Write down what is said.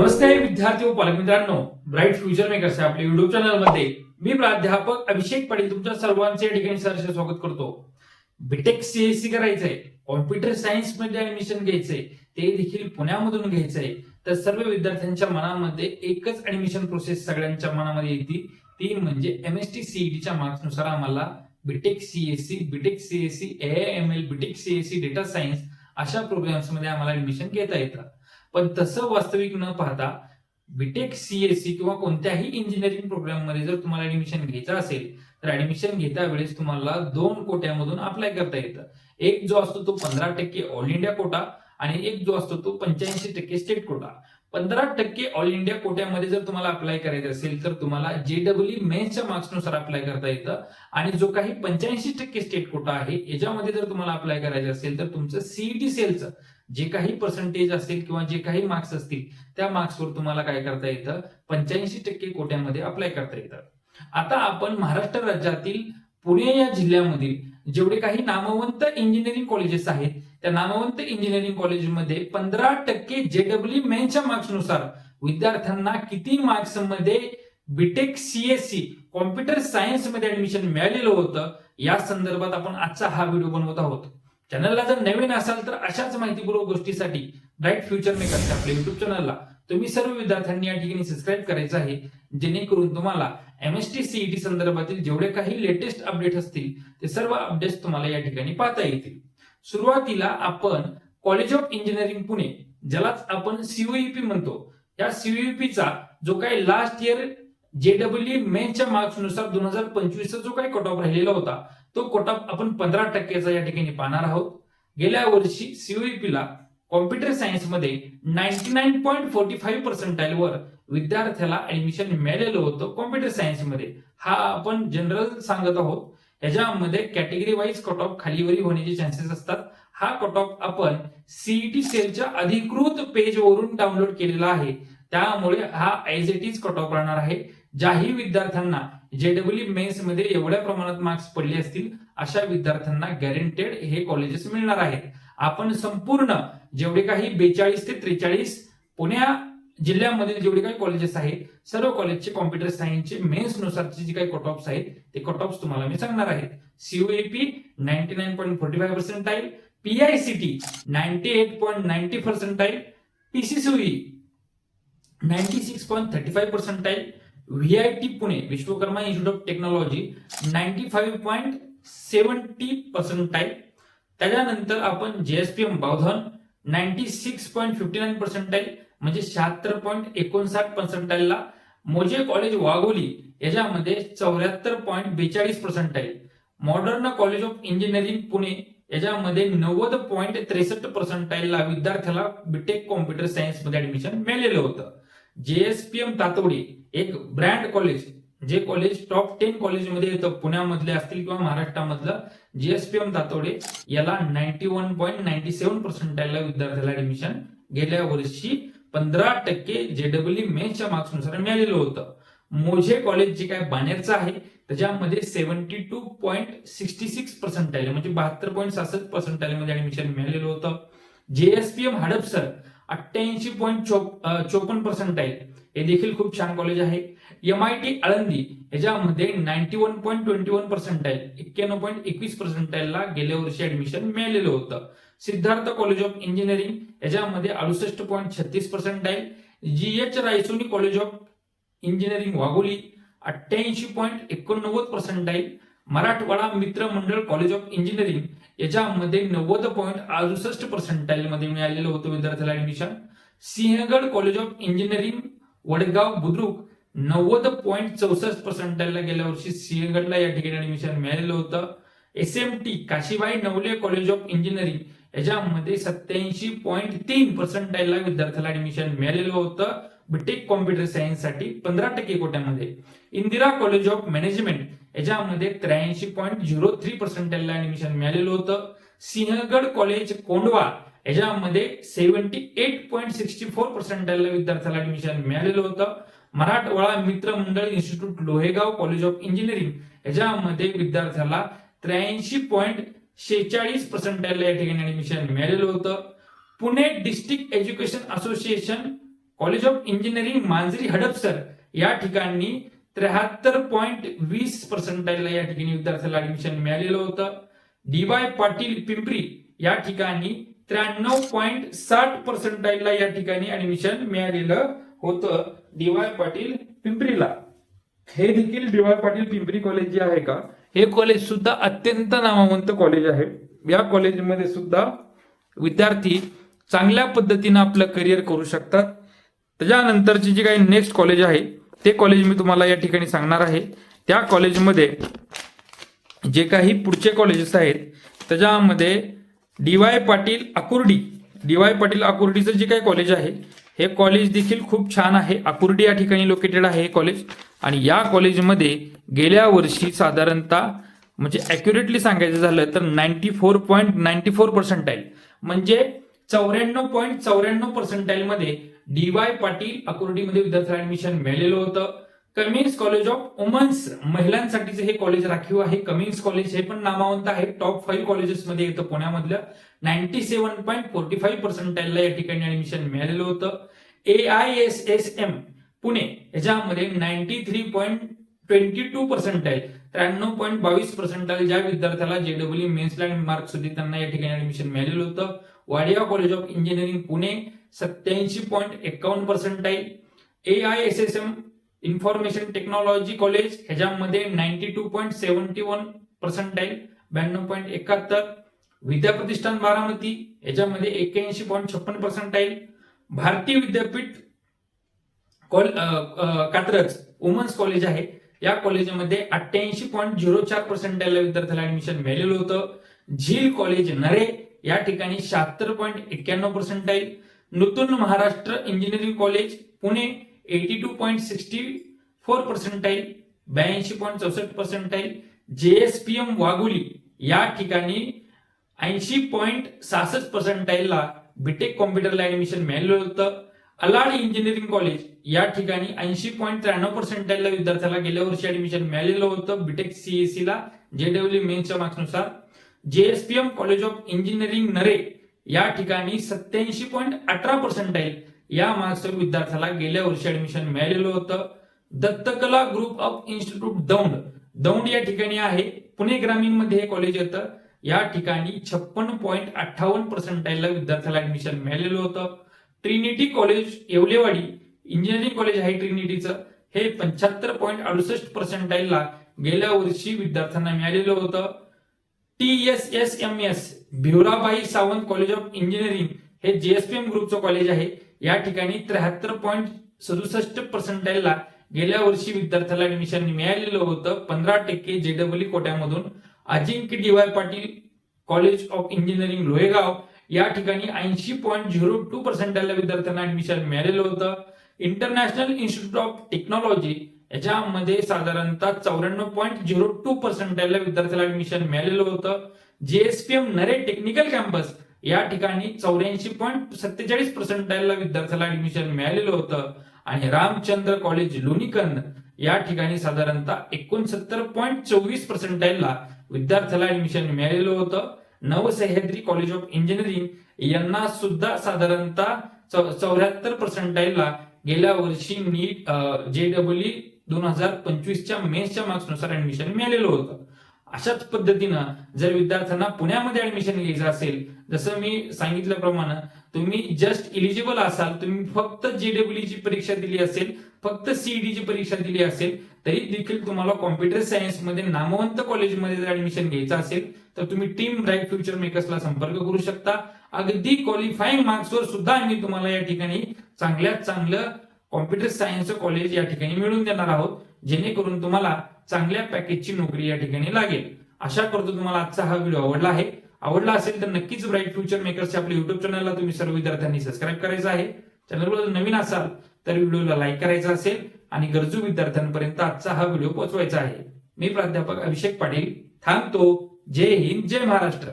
नमस्ते विद्यार्थी व पालक मित्रांनो, ब्राईट फ्युचर मेकर्स या आपल्या युट्यूब चॅनल मध्ये मी प्राध्यापक अभिषेक पाटील तुमच्या सर्वांचे या ठिकाणी सहर्ष स्वागत करतो. बीटेक सीएससी करायचंय, कॉम्प्युटर सायन्स मध्ये ऍडमिशन घ्यायचंय, ते देखील पुण्यामधून घ्यायचंय, तर सर्व विद्यार्थ्यांच्या मनामध्ये एकच ऍडमिशन प्रोसेस सगळ्यांच्या मनामध्ये येते, ती म्हणजे एमएसटी सीईटीच्या मार्क्स नुसार आम्हाला B Tech CSC AIML, B Tech CSC data science अशा प्रोग्राम्स मध्ये आम्हाला ऍडमिशन घेता येतं. पण तसं वास्तविक न पाहता बीटेक सीएससी किंवा कोणत्याही इंजिनिअरिंग प्रोग्राम मध्ये जर तुम्हाला ऍडमिशन घ्यायचं असेल तर ऍडमिशन घेता वेळेस तुम्हाला 2 कोट्यामधून अप्लाय करता येतं. एक जो असतो तो 15% ऑल इंडिया कोटा आणि एक जो असतो तो 85% स्टेट कोटा. 15% ऑल इंडिया कोट्यामध्ये जर तुम्हाला अप्लाय करायचं असेल तर तुम्हाला जेडब्ल्यू मेन्सच्या मार्क्सनुसार अप्लाय करता येतं आणि जो काही 85% स्टेट कोटा आहे याच्यामध्ये जर तुम्हाला अप्लाय करायचं असेल तर तुमचं सीईटी सेलचं जे काही पर्सेंटेज असेल किंवा जे काही मार्क्स असतील त्या मार्क्सवर तुम्हाला काय करता येतं, 85% कोट्यामध्ये अप्लाय करता येतं. आता आपण महाराष्ट्र राज्यातील पुणे या जिल्ह्यामधील जेवढे काही नामवंत इंजिनिअरिंग कॉलेजेस आहेत त्या नामवंत इंजिनिअरिंग कॉलेजमध्ये 15% जेडब्ल्यू मेन्सच्या मार्क्सनुसार विद्यार्थ्यांना किती मार्क्स मध्ये बीटेक सीएससी कॉम्प्युटर सायन्स मध्ये ऍडमिशन मिळालेलं होतं या संदर्भात आपण आजचा हा व्हिडिओ बनवत आहोत. चॅनलला जर नवीन असाल तर अशाच माहितीपूर्वक गोष्टीसाठी ब्राईट फ्युचर मेकर्स आपल्या युट्यूब चॅनलला तुम्ही सर्व विद्यार्थ्यांनी या ठिकाणी सबस्क्राईब करायचं आहे, जेणेकरून तुम्हाला एमएसटी सीईटी संदर्भातील जेवढे काही लेटेस्ट अपडेट असतील ते सर्व अपडेट्स तुम्हाला या ठिकाणी पाहता येतील. सुरुवातीला आपण कॉलेज ऑफ इंजिनिअरिंग पुणे, ज्यालाच आपण सीयूईपी म्हणतो, या सीयूईपीचा जो काही लास्ट इयर जेडब्ल्यू मेन्सच्या मार्क्सनुसार 2025 जो काही कट ऑफ राहिलेला होता तो कट ऑफ आपण 15%चा या ठिकाणी पाहणार आहोत. गेल्या वर्षी सीयूईपीला कॉम्प्युटर सायन्स मध्ये 99.45% वर विद्यार्थ्याला ऍडमिशन मिळालेलं होतं. कॉम्प्युटर सायन्स मध्ये हा आपण जनरल सांगत आहोत, याच्यामध्ये कॅटेगरी वाईज कट ऑफ खालीवरी होण्याचे चान्सेस असतात. हा कट ऑफ आपण सीईटी सेलच्या अधिकृत पेजवरून डाउनलोड केलेला आहे, त्यामुळे हा as it is cut off राहणार आहे. ज्याही विद्यार्थ्यांना जेडब्ल्यू मेन्स मध्ये एवढ्या प्रमाणात मार्क्स पडले असतील अशा विद्यार्थ्यांना गॅरंटेड हे कॉलेजेस मिळणार आहेत. आपण संपूर्ण जेवढे काही 42 ते 43 पुण्या जिल्ह्यामधील जेवढे काही कॉलेजेस आहेत सर्व कॉलेजचे कॉम्प्युटर सायन्सचे मेन्स नुसारचे जे काही कट ऑफ्स आहेत ते कट ऑफ्स तुम्हाला मी सांगणार आहे. CUEP 99.45%, PICT 98.90%, PCCE 96.35%, VIT Pune Vishwakarma institute of technology 95.70%. त्याच्यानंतर आपण जेएसपीएम बावधन 96.59% म्हणजे 76.59%. मोजे कॉलेज वाघोली याच्यामध्ये 74.42%. Modern college of engineering Pune याच्यामध्ये 90.63% विद्यार्थ्याला बीटेक कॉम्प्युटर सायन्स मध्ये ऍडमिशन मिळालेलं होतं. जेएसपीएम तातोडी एक ब्रँड कॉलेज, जे कॉलेज टॉप 10 कॉलेजमध्ये येतं, पुण्यामधले असतील किंवा महाराष्ट्रामधलं, जीएसपीएम तातोडे याला 91.97% विद्यार्थ्याला ऍडमिशन गेल्या वर्षी 15% जेडब्ल्यू मेन्सच्या मार्क्सनुसार मिळालेलं होतं. मोझे कॉलेज जे काय बानेरचं आहे त्याच्यामध्ये 72.66% म्हणजे 72.66% मध्ये ऍडमिशन मिळालेलं होतं. जेएसपीएम हडपसर 88.54% हे देखील खूप छान कॉलेज आहे. एमआयटी आळंदी याच्यामध्ये 91.21% 91.21% गेल्या वर्षी ऍडमिशन मिळालेलं होतं. सिद्धार्थ कॉलेज ऑफ इंजिनिअरिंग याच्यामध्ये 68.36%. GH Raisoni college of engineering Wagholi 88.89%. Marathwada Mitra मंडळ कॉलेज ऑफ इंजिनिअरिंग याच्यामध्ये 90.68% मध्ये मिळालेलं होतं विद्यार्थ्याला admission. Sinhgad college of engineering Vadgaon Budruk 90.64% गेल्या वर्षी सिंहगडला या ठिकाणी ऍडमिशन मिळालेलं होतं. SMT Kashibai Navale college of engineering याच्यामध्ये 87.3% विद्यार्थ्याला ऍडमिशन मिळालेलं होतं बीटेक कॉम्प्युटर सायन्स साठी 15% कोट्यामध्ये. इंदिरा कॉलेज ऑफ मॅनेजमेंट याच्यामध्ये 83.03% ऍडमिशन मिळालेलं होतं. सिंहगड कॉलेज कोंडवा याच्यामध्ये 78.64% विद्यार्थ्याला ऍडमिशन मिळालेलं होतं. Marathwada Mitra Mandal institute Lohegaon college of engineering याच्यामध्ये विद्यार्थ्याला 83.46% या ठिकाणी ऍडमिशन मिळालेलं होतं. Pune district education association college of engineering Manjari Hadapsar या ठिकाणी 73.20% या ठिकाणी विद्यार्थ्याला ऍडमिशन मिळालेलं होतं. DY पाटील पिंपरी या ठिकाणी 93.60% या ठिकाणी ऍडमिशन मिळालेलं होतं DY पाटील पिंपरीला. हे देखील DY पाटील पिंपरी कॉलेज जे आहे का, हे कॉलेज सुद्धा अत्यंत नामवंत कॉलेज आहे. या कॉलेजमध्ये सुद्धा विद्यार्थी चांगल्या पद्धतीने आपलं करिअर करू शकतात. त्याच्यानंतरची जी काही नेक्स्ट कॉलेज आहे ते कॉलेज मी तुम्हाला या ठिकाणी सांगणार आहे. त्या कॉलेजमध्ये जे काही पुढचे कॉलेजेस आहेत त्याच्यामध्ये DY पाटील आकुर्डी, DY पाटील आकुर्डीचं जे काही कॉलेज आहे हे कॉलेज देखील खूप छान आहे. आकुर्डी या ठिकाणी लोकेटेड आहे हे कॉलेज. आणि या कॉलेजमध्ये गेल्या वर्षी साधारणतः म्हणजे ॲक्युरेटली सांगायचं झालं तर 94.94% म्हणजे 94.94% मध्ये DY पाटील आकुर्डीमध्ये विद्यार्थ्याला ऍडमिशन मिळालेलं होतं. कमिन्स कॉलेज ऑफ वुमन्स महिलांसाठीचे हे कॉलेज राखीव आहे. कमिन्स कॉलेज हे पण नामवंत आहे. टॉप 5 कॉलेजेस मध्ये येतं पुण्यामधलं. 97.45% या ठिकाणी ऍडमिशन मिळालेलं होतं. AISSM पुणे याच्यामध्ये 93.22%, 93.22% ज्या विद्यार्थ्याला JEE मेन्सला मार्क्स होते त्यांना या ठिकाणी ऍडमिशन मिळालेलं होतं. Wadia college of engineering Pune 87.51%. AISSM information technology college ह्याच्यामध्ये 92.71%, 92.71. विद्याप्रतिष्ठान बारामती याच्यामध्ये 81.56%. भारतीय विद्यापीठ कात्रज वुमन्स कॉलेज आहे. या कॉलेजमध्ये 88.04% विद्यार्थ्याला ऍडमिशन मिळालेलं होतं. झील कॉलेज नरे या ठिकाणी 76.91%. Nutan Maharashtra engineering college Pune 82.64%, 82.64%. JSPM Wagholi या ठिकाणी 80.66% ला बीटेक कॉम्प्युटरला ऍडमिशन मिळालेलं होतं. अलाड इंजिनिअरिंग कॉलेज या ठिकाणी 80.93% ला विद्यार्थ्याला गेल्या वर्षी ऍडमिशन मिळालेलं होतं बीटेक CSE ला JEE मेन्सच्या मार्क्सनुसार. JSPM college of engineering नरे या ठिकाणी 87.18% या मार्क्सवर विद्यार्थ्याला गेल्या वर्षी ऍडमिशन मिळालेलं होतं. Dattakala group of institute Daund या ठिकाणी आहे. पुणे ग्रामीण मध्ये हे कॉलेज येतं. या ठिकाणी 56.58% ला विद्यार्थ्याला ऍडमिशन मिळालेलं होतं. Trinity college Yewalewadi engineering college आहे ट्रिनिटीचं, हे 75.68% ला गेल्या वर्षी विद्यार्थ्यांना मिळालेलं होतं. TSSMS Bhivarabai Sawant college of engineering हे JSPM ग्रुपचं कॉलेज आहे. या ठिकाणी 73.67% ला गेल्या वर्षी विद्यार्थ्याला ऍडमिशन मिळालेलं होतं 15% JEE कोट्यामधून. Ajinkya DY Patil college of engineering Lohegaon या ठिकाणी 80.02% ला विद्यार्थ्यांना ऍडमिशन मिळालेलं होतं. इंटरनॅशनल इन्स्टिट्यूट ऑफ टेक्नॉलॉजी याच्यामध्ये साधारणतः 94.02% ला विद्यार्थ्याला ऍडमिशन मिळालेलं होतं. JSPM नरे टेक्निकल कॅम्पस या ठिकाणी 84.47% ला विद्यार्थ्याला ऍडमिशन मिळालेलं होतं. आणि रामचंद्र कॉलेज लोणीकंद या ठिकाणी साधारणतः 69.24% ला विद्यार्थ्याला ऍडमिशन मिळालेलं होतं. नवसह्याद्री कॉलेज ऑफ इंजिनिअरिंग यांना सुद्धा साधारणतः 74% ला गेल्या वर्षी नीट JEE 2025च्या मेन्सच्या मार्क्सनुसार ऍडमिशन मिळालेलं होतं. अशाच पद्धतीनं जर विद्यार्थ्यांना पुण्यामध्ये ऍडमिशन घ्यायचं असेल, जसं मी सांगितल्याप्रमाणे तुम्ही जस्ट इलिजिबल असाल, तुम्ही फक्त JEE ची परीक्षा दिली असेल, फक्त CET ची परीक्षा दिली असेल, तरी देखील तुम्हाला कॉम्प्युटर सायन्स मध्ये नामवंत कॉलेजमध्ये जर ऍडमिशन घ्यायचं असेल तर तुम्ही टीम ब्राईट फ्युचर मेकर्सला संपर्क करू शकता. अगदी क्वालिफाईंग मार्क्सवर सुद्धा आम्ही तुम्हाला या ठिकाणी चांगल्यात चांगलं कॉम्प्युटर सायन्सचं कॉलेज या ठिकाणी मिळवून देणार आहोत, जेणेकरून तुम्हाला चांगल्या पॅकेजची नोकरी या ठिकाणी लागेल. आशा करतो तुम्हाला आजचा हा व्हिडिओ आवडला असेल तर नक्कीच ब्राईट फ्युचर मेकर्सच्या आपल्या युट्यूब चॅनलला तुम्ही सर्व विद्यार्थ्यांनी सबस्क्राईब करायचं आहे. चॅनलवर नवीन असाल तर व्हिडिओला लाईक करायचा असेल आणि गरजू विद्यार्थ्यांपर्यंत आजचा हा व्हिडिओ पोहोचवायचा आहे. मी प्राध्यापक अभिषेक पाटील थांबतो. जय हिंद, जय महाराष्ट्र.